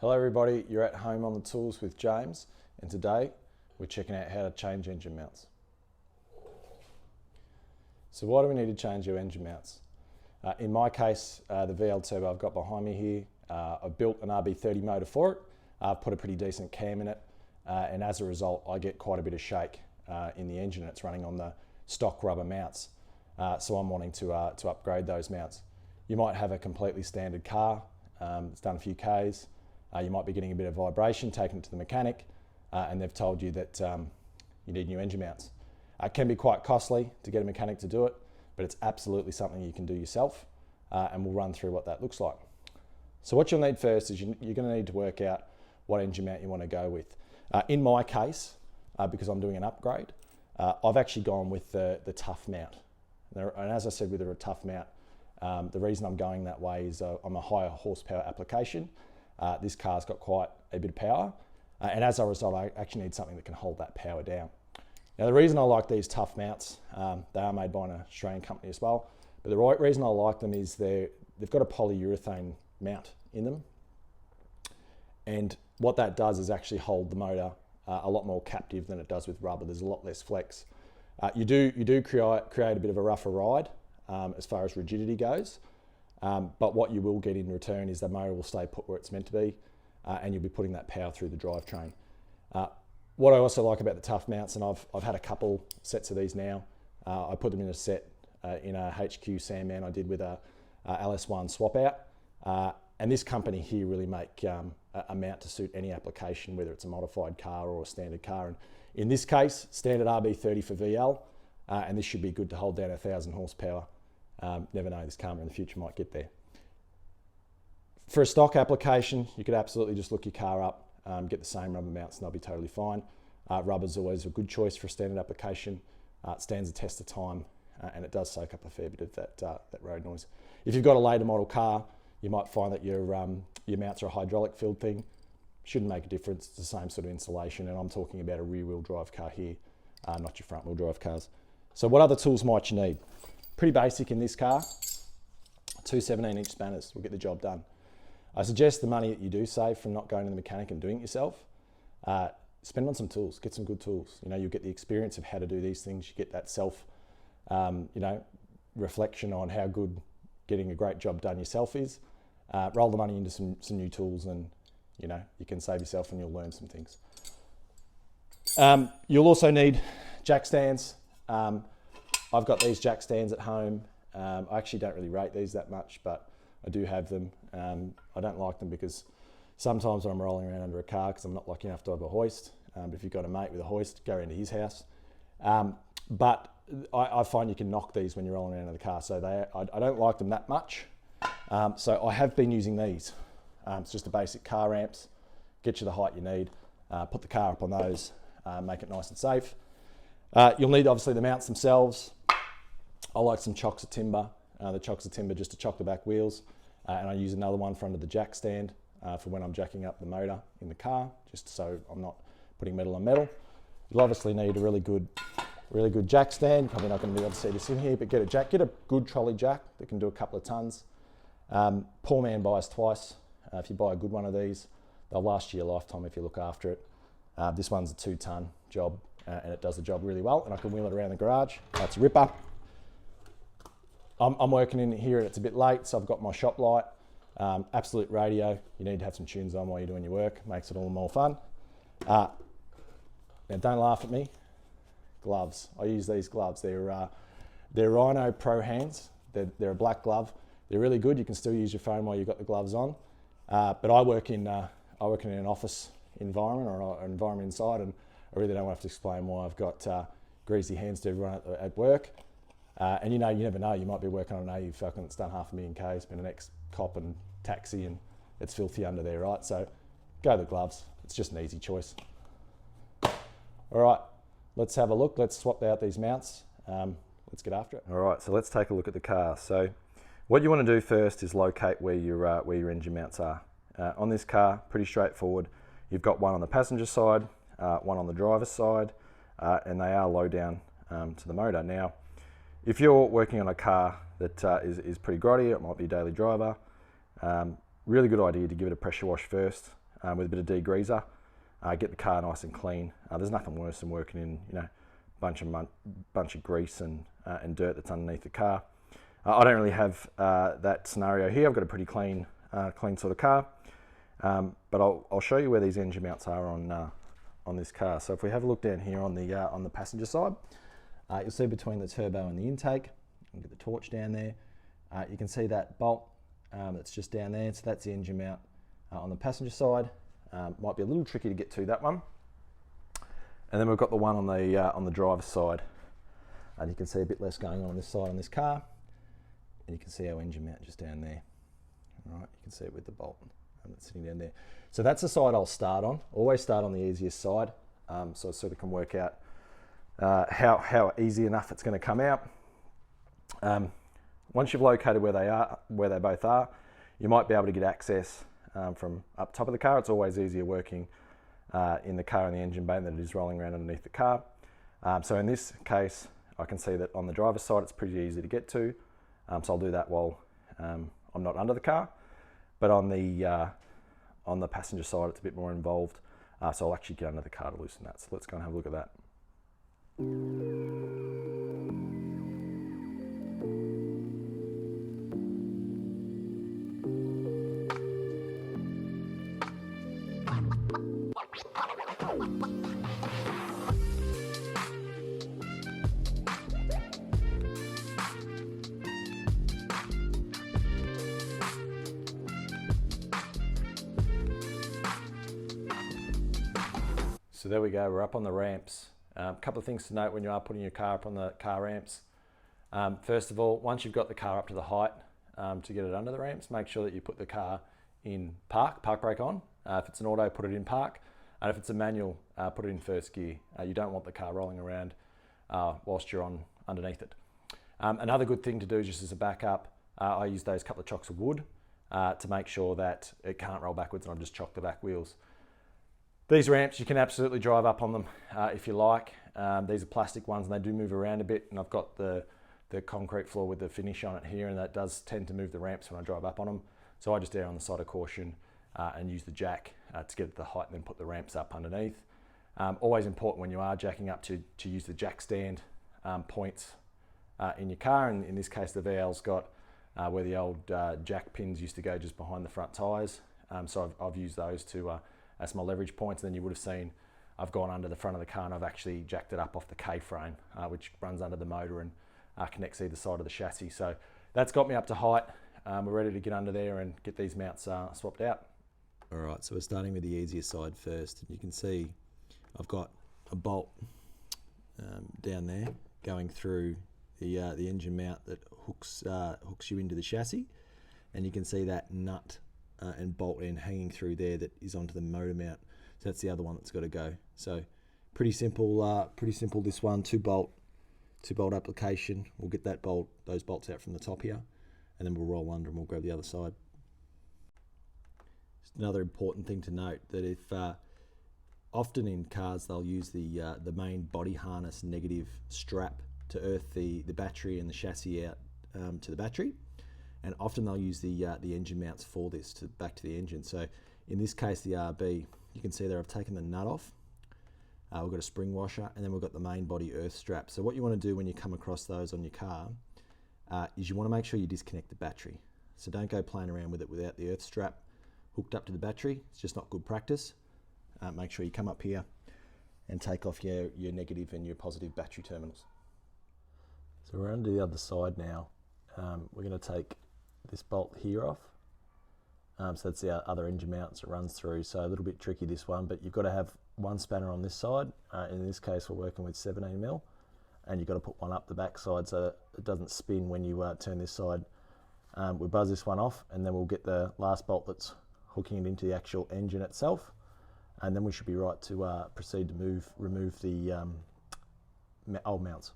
Hello everybody, you're at home on the tools with James, and today we're checking out how to change engine mounts. So why do we need to change your engine mounts? In my case, the VL Turbo I've got behind me here, I've built an RB30 motor for it. I've put a pretty decent cam in it, and as a result I get quite a bit of shake in the engine. It's running on the stock rubber mounts, so I'm wanting to upgrade those mounts. You might have a completely standard car, it's done a few Ks. You might be getting a bit of vibration, taken it to the mechanic, and they've told you that you need new engine mounts. It can be quite costly to get a mechanic to do it, but it's absolutely something you can do yourself, and we'll run through what that looks like. So what you'll need first is you're going to need to work out what engine mount you want to go with. In my case, because I'm doing an upgrade, I've actually gone with the Tuff mount. And as I said with a Tuff mount, the reason I'm going that way is I'm a higher horsepower application. This car's got quite a bit of power, and as a result I actually need something that can hold that power down. Now the reason I like these Tuff mounts, they are made by an Australian company as well, but the right reason I like them is they've got a polyurethane mount in them, and what that does is actually hold the motor a lot more captive than it does with rubber. There's a lot less flex. You do create a bit of a rougher ride as far as rigidity goes. But what you will get in return is the motor will stay put where it's meant to be, and you'll be putting that power through the drivetrain. What I also like about the Tuff mounts, and I've had a couple sets of these now, I put them in a set in a HQ Sandman I did with a LS1 swap out, and this company here really make a mount to suit any application, whether it's a modified car or a standard car. And in this case, standard RB30 for VL, and this should be good to hold down 1,000 horsepower. Never know, this camera in the future might get there. For a stock application, you could absolutely just look your car up, get the same rubber mounts and they'll be totally fine. Rubber's always a good choice for a standard application. It stands the test of time, and it does soak up a fair bit of that road noise. If you've got a later model car, you might find that your mounts are a hydraulic filled thing. Shouldn't make a difference, it's the same sort of insulation, and I'm talking about a rear wheel drive car here, not your front wheel drive cars. So what other tools might you need? Pretty basic in this car, two 17-inch spanners will get the job done. I suggest the money that you do save from not going to the mechanic and doing it yourself, spend on some tools, get some good tools. You know, you'll get the experience of how to do these things, you get that self, reflection on how good getting a great job done yourself is. Roll the money into some new tools, and you can save yourself and you'll learn some things. You'll also need jack stands. I've got these jack stands at home. I actually don't really rate these that much, but I do have them. I don't like them because sometimes when I'm rolling around under a car, because I'm not lucky enough to have a hoist, but if you've got a mate with a hoist, go into his house. But I find you can knock these when you're rolling around in the car, so I don't like them that much. So I have been using these. It's just the basic car ramps, get you the height you need, put the car up on those, make it nice and safe. You'll need obviously the mounts themselves. I like some chocks of timber, the chocks of timber just to chock the back wheels, and I use another one for under the jack stand for when I'm jacking up the motor in the car, just so I'm not putting metal on metal. You'll obviously need a really good jack stand. Probably not going to be able to see this in here, but get a good trolley jack that can do a couple of tons. Poor man buys twice. If you buy a good one of these, they'll last you your lifetime if you look after it. This one's a 2-ton job, and it does the job really well, and I can wheel it around the garage. That's a ripper. I'm working in here and it's a bit late, so I've got my shop light, absolute radio. You need to have some tunes on while you're doing your work, makes it all the more fun. Now don't laugh at me. Gloves, I use these gloves. They're Rhino Pro hands. They're a black glove. They're really good. You can still use your phone while you've got the gloves on. But I work in an office environment, or an environment inside, and I really don't have to explain why I've got greasy hands to everyone at work. And you never know, you might be working on an AU Falcon that's done 500,000 Ks, been an ex-cop and taxi, and it's filthy under there, right? So go the gloves, it's just an easy choice. All right, let's have a look, let's swap out these mounts, let's get after it. All right, so let's take a look at the car. So what you want to do first is locate where your engine mounts are. On this car, pretty straightforward. You've got one on the passenger side, one on the driver's side, and they are low down to the motor. Now, if you're working on a car that is pretty grotty, it might be a daily driver, really good idea to give it a pressure wash first. with a bit of degreaser, get the car nice and clean. There's nothing worse than working in, you know, bunch of grease and dirt that's underneath the car. I don't really have that scenario here. I've got a pretty clean sort of car, but I'll show you where these engine mounts are on this car. So if we have a look down here on the passenger side, you'll see between the turbo and the intake, you get the torch down there. You can see that bolt that's just down there. So that's the engine mount on the passenger side. Might be a little tricky to get to, that one. And then we've got the one on the driver's side, and you can see a bit less going on this side on this car. And you can see our engine mount just down there. All right, you can see it with the bolt that's sitting down there. So that's the side I'll start on. Always start on the easiest side, so I sort of can work out how easy enough it's going to come out. Once you've located where they both are, you might be able to get access from up top of the car. It's always easier working in the car in the engine bay than it is rolling around underneath the car. So in this case, I can see that on the driver's side it's pretty easy to get to. So I'll do that while I'm not under the car. But on the passenger side, it's a bit more involved. So I'll actually get under the car to loosen that. So let's go and have a look at that. So there we go, we're up on the ramps. A couple of things to note when you are putting your car up on the car ramps. First of all, once you've got the car up to the height to get it under the ramps, make sure that you put the car in park brake on. If it's an auto, put it in park. And if it's a manual, put it in first gear. You don't want the car rolling around whilst you're underneath it. Another good thing to do just as a backup, I use those couple of chocks of wood to make sure that it can't roll backwards, and I'll just chock the back wheels. These ramps, you can absolutely drive up on them if you like. These are plastic ones and they do move around a bit, and I've got the concrete floor with the finish on it here, and that does tend to move the ramps when I drive up on them. So I just err on the side of caution and use the jack to get it to the height and then put the ramps up underneath. Always important when you are jacking up to use the jack stand points in your car, and in this case the VL's got where the old jack pins used to go just behind the front tyres. So I've used those as my leverage points, and then you would have seen I've gone under the front of the car and I've actually jacked it up off the K-frame, which runs under the motor and connects either side of the chassis. So that's got me up to height. We're ready to get under there and get these mounts swapped out. All right, so we're starting with the easier side first. You can see I've got a bolt down there going through the engine mount that hooks you into the chassis, and you can see that nut and bolt end hanging through there that is onto the motor mount. So that's the other one that's got to go. So pretty simple. This one, two bolt application. We'll get those bolts out from the top here, and then we'll roll under and we'll grab the other side. Just another important thing to note that if often in cars they'll use the main body harness negative strap to earth the battery and the chassis out to the battery. And often they'll use the engine mounts for this back to the engine. So in this case, the RB, you can see there I've taken the nut off. We've got a spring washer, and then we've got the main body earth strap. So what you want to do when you come across those on your car is you want to make sure you disconnect the battery. So don't go playing around with it without the earth strap hooked up to the battery. It's just not good practice. Make sure you come up here and take off your negative and your positive battery terminals. So we're on to the other side now. We're going to take this bolt here off. So that's the other engine mounts it runs through. So a little bit tricky this one, but you've got to have one spanner on this side. In this case, we're working with 17mm, and you've got to put one up the back side so that it doesn't spin when you turn this side. We buzz this one off, and then we'll get the last bolt that's hooking it into the actual engine itself, and then we should be right to proceed to remove the old mounts.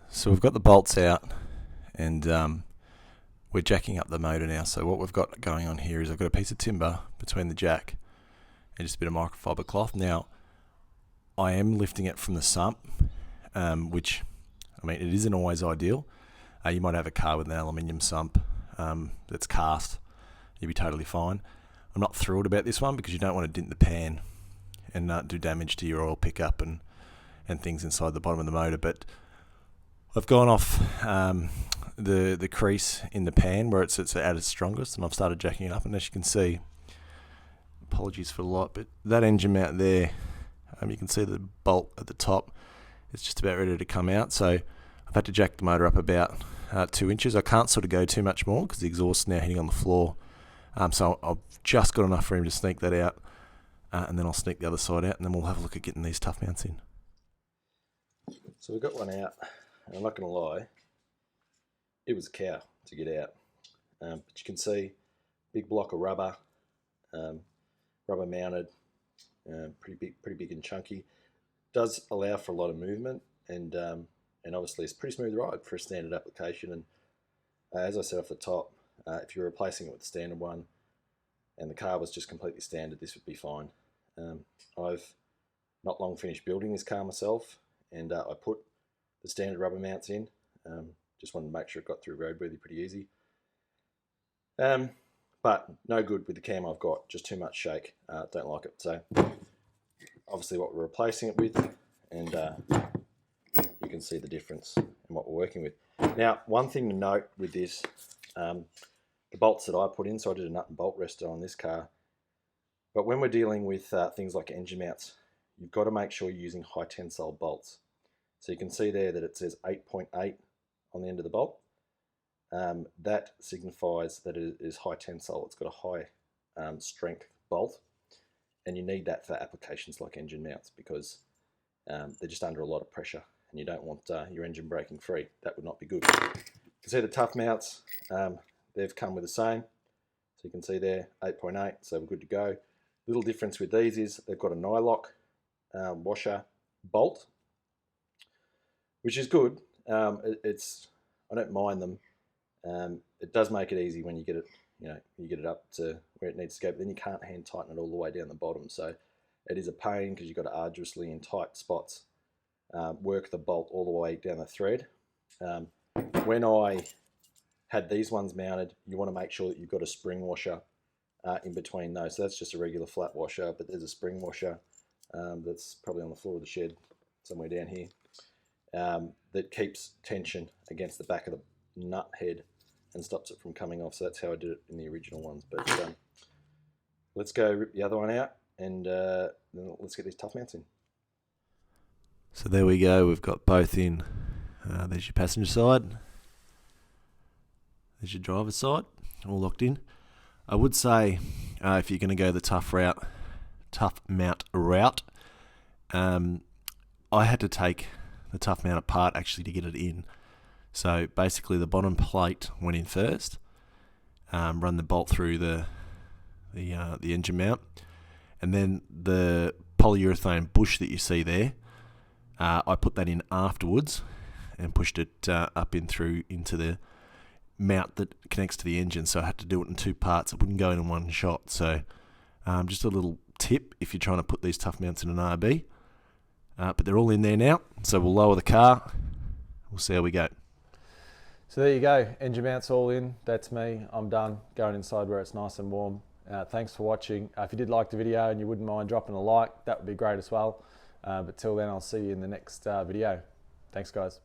So we've got the bolts out, and we're jacking up the motor now. So what we've got going on here is I've got a piece of timber between the jack and just a bit of microfiber cloth. Now I am lifting it from the sump, which, I mean, it isn't always ideal. You might have a car with an aluminium sump that's cast, you'd be totally fine. I'm not thrilled about this one because you don't want to dent the pan and do damage to your oil pickup and things inside the bottom of the motor. But I've gone off the crease in the pan where it's at its strongest, and I've started jacking it up. And as you can see, apologies for the light, but that engine mount there, you can see the bolt at the top. It's just about ready to come out. So I've had to jack the motor up about 2 inches. I can't sort of go too much more because the exhaust is now hitting on the floor. So I've just got enough room to sneak that out, and then I'll sneak the other side out, and then we'll have a look at getting these Tuff mounts in. So we've got one out, and I'm not going to lie, it was a cow to get out. But you can see, big block of rubber, rubber mounted, pretty big and chunky. Does allow for a lot of movement, and obviously it's a pretty smooth ride for a standard application. And as I said off the top, if you're replacing it with the standard one, and the car was just completely standard, this would be fine. I've not long finished building this car myself, and I put the standard rubber mounts in. Just wanted to make sure it got through roadworthy pretty easy. But no good with the cam I've got, just too much shake. Don't like it. So obviously what we're replacing it with, and you can see the difference in what we're working with. Now, one thing to note with this, the bolts that I put in, so I did a nut and bolt rester on this car, but when we're dealing with things like engine mounts, you've got to make sure you're using high tensile bolts. So you can see there that it says 8.8 on the end of the bolt. That signifies that it is high tensile. It's got a high strength bolt, and you need that for applications like engine mounts because they're just under a lot of pressure, and you don't want your engine breaking free. That would not be good. You can see the Tuff mounts, they've come with the same. So you can see there, 8.8, so we're good to go. Little difference with these is they've got a nylock washer bolt, which is good. I don't mind them. It does make it easy when you get it, you get it up to where it needs to go, but then you can't hand tighten it all the way down the bottom. So it is a pain because you've got to arduously in tight spots work the bolt all the way down the thread. When I had these ones mounted, you want to make sure that you've got a spring washer in between those. So that's just a regular flat washer, but there's a spring washer that's probably on the floor of the shed somewhere down here that keeps tension against the back of the nut head and stops it from coming off. So that's how I did it in the original ones. But let's go rip the other one out, and then let's get these Tuff mounts in. So there we go, we've got both in. There's your passenger side, there's your driver's side, all locked in. I would say if you're going to go the Tuff mount route, I had to take the Tuff mount apart actually to get it in. So basically the bottom plate went in first, run the bolt through the engine mount, and then the polyurethane bush that you see there, I put that in afterwards and pushed it up in through into the mount that connects to the engine. So I had to do it in 2 parts. It wouldn't go in one shot. So just a little tip if you're trying to put these Tuff mounts in an RB. But they're all in there now. So we'll lower the car. We'll see how we go. So there you go, engine mounts all in. That's me, I'm done, going inside where it's nice and warm. Thanks for watching. If you did like the video and you wouldn't mind dropping a like, that would be great as well. But till then, I'll see you in the next video. Thanks guys.